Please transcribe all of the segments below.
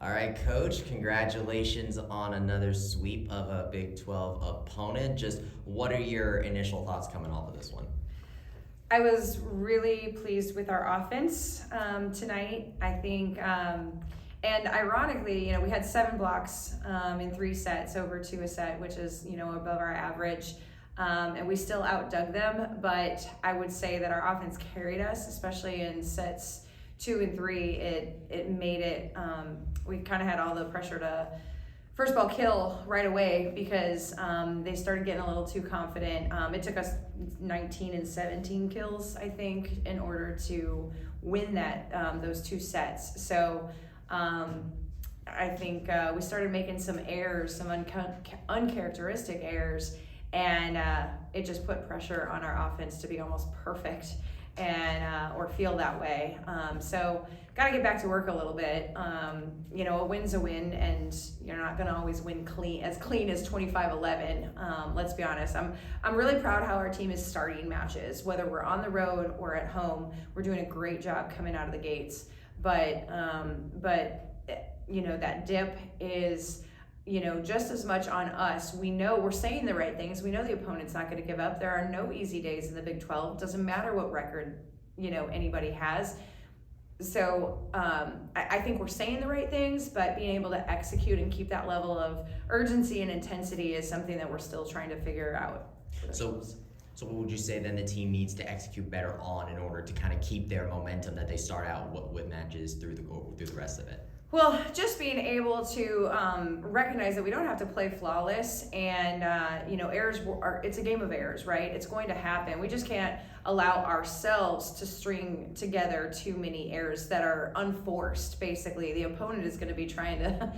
All right, Coach, congratulations on another sweep of a Big 12 opponent. Just what are your initial thoughts coming off of this one? I was really pleased with our offense tonight. I think, and ironically, we had 7 blocks in 3 sets, over 2 a set, which is, above our average. And we still outdug them, but I would say that our offense carried us, especially in sets 2 and 3. It made it, we kind of had all the pressure to first ball kill right away because they started getting a little too confident. It took us 19 and 17 kills, I think, in order to win those 2 sets. So I think we started making some errors, some uncharacteristic errors, and it just put pressure on our offense to be almost perfect and or feel that way. So got to get back to work a little bit. A win's a win, and you're not going to always win clean as 25-11. Let's be honest. I'm really proud how our team is starting matches, whether we're on the road or at home. We're doing a great job coming out of the gates. But that dip is just as much on us. We know we're saying the right things. We know the opponent's not going to give up. There are no easy days in the Big 12. It doesn't matter what record, anybody has. So I think we're saying the right things, but being able to execute and keep that level of urgency and intensity is something that we're still trying to figure out. So what would you say then the team needs to execute better on in order to kind of keep their momentum that they start out with matches through the rest of it? Well, just being able to recognize that we don't have to play flawless, and errors it's a game of errors, right? It's going to happen. We just can't allow ourselves to string together too many errors that are unforced. Basically, the opponent is going to be trying to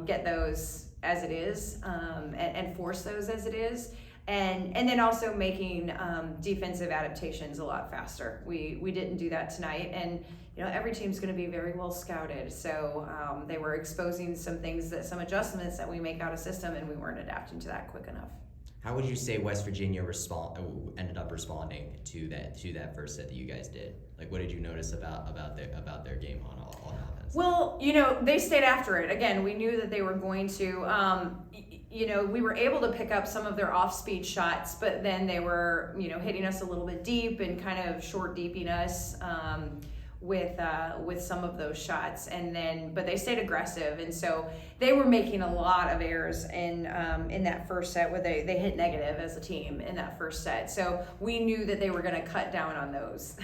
get those as it is and force those as it is. And then also making defensive adaptations a lot faster. We didn't do that tonight, and every team's going to be very well scouted. So they were exposing some adjustments that we make out of system, and we weren't adapting to that quick enough. How would you say West Virginia ended up responding to that first set that you guys did? Like, what did you notice about their game on offense? Well, they stayed after it. Again, we knew that they were going to. We were able to pick up some of their off-speed shots, but then they were, hitting us a little bit deep and kind of short-deeping us with some of those shots. But they stayed aggressive, and so they were making a lot of errors in that first set where they hit negative as a team in that first set. So we knew that they were going to cut down on those.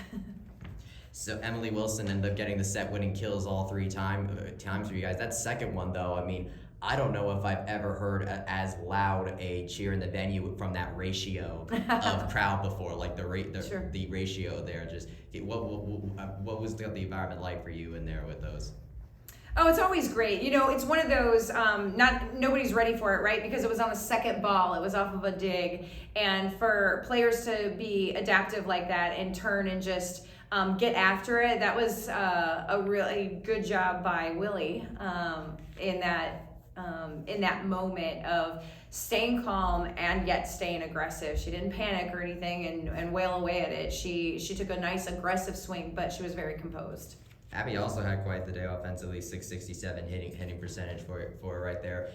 So Emily Wilson ended up getting the set-winning kills all 3 times for you guys. That second one, though, I mean, I don't know if I've ever heard as loud a cheer in the venue from that ratio of crowd before. Like the ratio there. Just what was the environment like for you in there with those? Oh, it's always great. It's one of those, nobody's ready for it, right? Because it was on the second ball. It was off of a dig. And for players to be adaptive like that and turn and just get after it, that was a really good job by Willie in that moment of staying calm and yet staying aggressive. She didn't panic or anything and wail away at it. She took a nice aggressive swing, but she was very composed. Abby also had quite the day offensively, 667 hitting percentage for right there.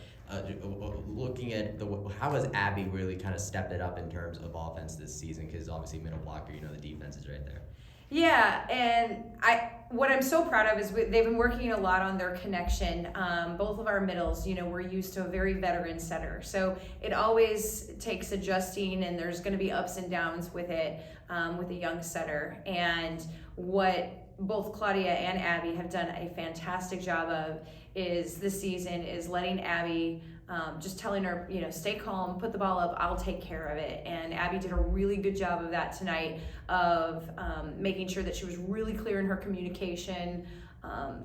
Looking at how has Abby really kind of stepped it up in terms of offense this season? Because obviously middle blocker, the defense is right there. Yeah, and what I'm so proud of is they've been working a lot on their connection. Both of our middles, we're used to a very veteran setter. So it always takes adjusting, and there's going to be ups and downs with it, with a young setter. And what both Claudia and Abby have done a fantastic job of is this season is letting Abby, just telling her, stay calm, put the ball up, I'll take care of it. And Abby did a really good job of that tonight, of making sure that she was really clear in her communication,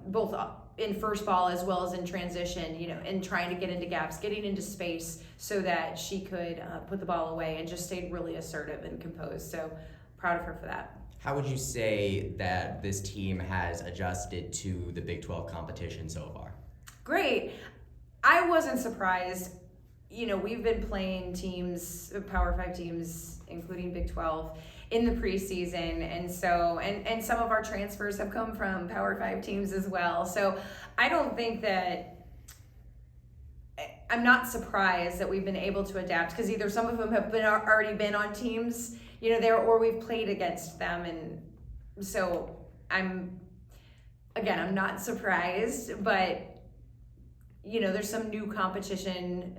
both in first ball as well as in transition, and trying to get into gaps, getting into space so that she could put the ball away, and just stayed really assertive and composed. So proud of her for that. How would you say that this team has adjusted to the Big 12 competition so far? Great. I wasn't surprised. We've been playing teams, Power 5 teams, including Big 12, in the preseason. And so, and some of our transfers have come from Power 5 teams as well. So I don't think that, I'm not surprised that we've been able to adapt, because either some of them have already been on teams, there, or we've played against them. And so I'm not surprised, but there's some new competition,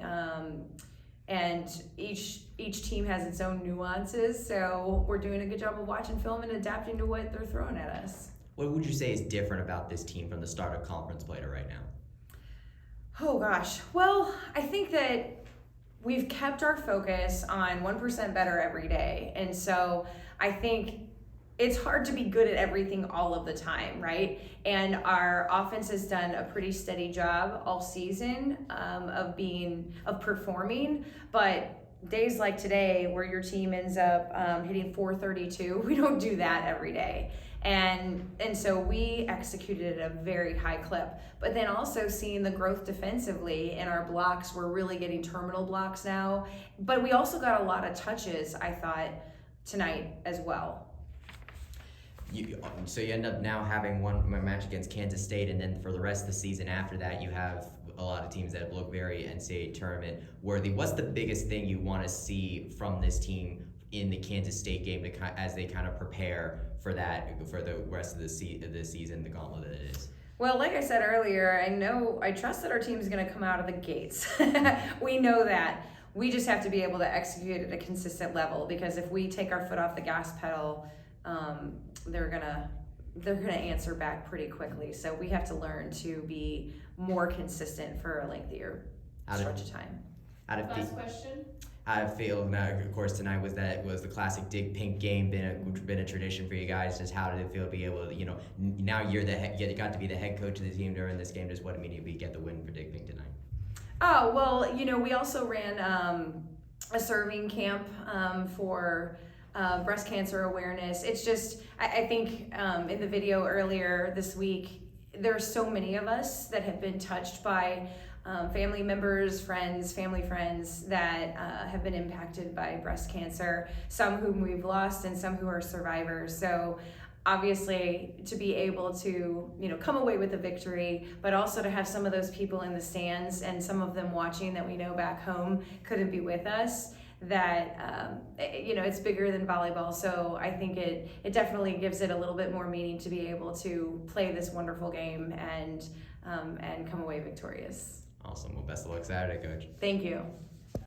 and each team has its own nuances. So we're doing a good job of watching film and adapting to what they're throwing at us. What would you say is different about this team from the start of conference play to right now? Oh gosh. Well, I think that we've kept our focus on 1% better every day. And so I think it's hard to be good at everything all of the time, right? And our offense has done a pretty steady job all season of performing, but days like today where your team ends up hitting 432, we don't do that every day. And so we executed at a very high clip, but then also seeing the growth defensively in our blocks. We're really getting terminal blocks now, but we also got a lot of touches, I thought, tonight as well. So you end up now having one match against Kansas State, and then for the rest of the season after that, you have a lot of teams that look very NCAA tournament worthy. What's the biggest thing you want to see from this team in the Kansas State game as they kind of prepare for the rest of the season, the gauntlet that it is? Well, like I said earlier, I trust that our team is going to come out of the gates. We know that. We just have to be able to execute at a consistent level, because if we take our foot off the gas pedal, they're gonna answer back pretty quickly. So we have to learn to be more consistent for a lengthier stretch of time. Last question. I feel now, of course, tonight was the classic dig pink game, which been a tradition for you guys. Just how did it feel to be able to, now you got to be the head coach of the team during this game. Just what immediately get the win for dig pink tonight? Oh, well, we also ran a serving camp for breast cancer awareness. It's just, I think in the video earlier this week, there's so many of us that have been touched by family members, family friends that have been impacted by breast cancer, some whom we've lost and some who are survivors. So obviously to be able to, come away with a victory, but also to have some of those people in the stands and some of them watching that we know back home couldn't be with us, that it's bigger than volleyball. So I think it definitely gives it a little bit more meaning to be able to play this wonderful game and come away victorious. Awesome. Well, best of luck Saturday, Coach. Thank you.